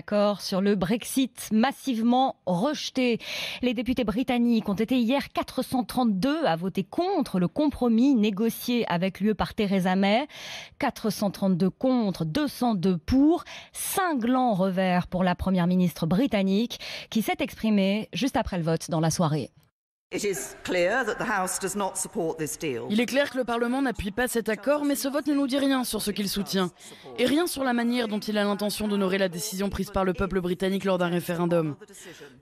l'accord sur le Brexit, massivement rejeté. Les députés britanniques ont été hier 432 à voter contre le compromis négocié avec l'UE par Theresa May. 432 contre, 202 pour. Cinglant revers pour la première ministre britannique qui s'est exprimée juste après le vote dans la soirée. Il est clair que le Parlement n'appuie pas cet accord, mais ce vote ne nous dit rien sur ce qu'il soutient. Et rien sur la manière dont il a l'intention d'honorer la décision prise par le peuple britannique lors d'un référendum.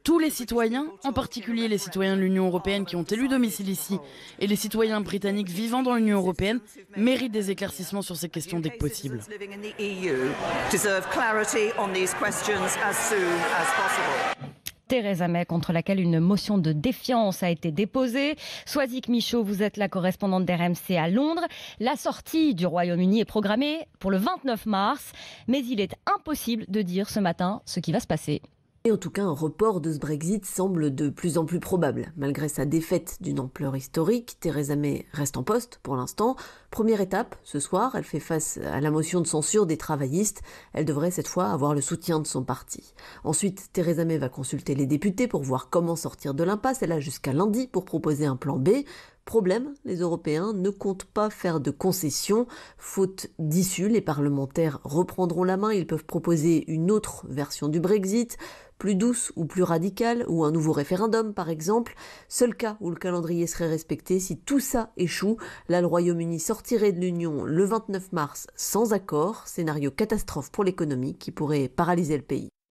Tous les citoyens, en particulier les citoyens de l'Union européenne qui ont élu domicile ici, et les citoyens britanniques vivant dans l'Union européenne, méritent des éclaircissements sur ces questions dès que possible. Theresa May, contre laquelle une motion de défiance a été déposée. Soisic Michaud, vous êtes la correspondante d'RMC à Londres. La sortie du Royaume-Uni est programmée pour le 29 mars, mais il est impossible de dire ce matin ce qui va se passer. Et en tout cas, un report de ce Brexit semble de plus en plus probable. Malgré sa défaite d'une ampleur historique, Theresa May reste en poste pour l'instant. Première étape, ce soir, elle fait face à la motion de censure des travaillistes. Elle devrait cette fois avoir le soutien de son parti. Ensuite, Theresa May va consulter les députés pour voir comment sortir de l'impasse. Elle a jusqu'à lundi pour proposer un plan B. Problème, les Européens ne comptent pas faire de concessions. Faute d'issue, les parlementaires reprendront la main. Ils peuvent proposer une autre version du Brexit, plus douce ou plus radicale, ou un nouveau référendum par exemple. Seul cas où le calendrier serait respecté, si tout ça échoue, là le Royaume-Uni sortirait de l'Union le 29 mars sans accord. Scénario catastrophe pour l'économie qui pourrait paralyser le pays.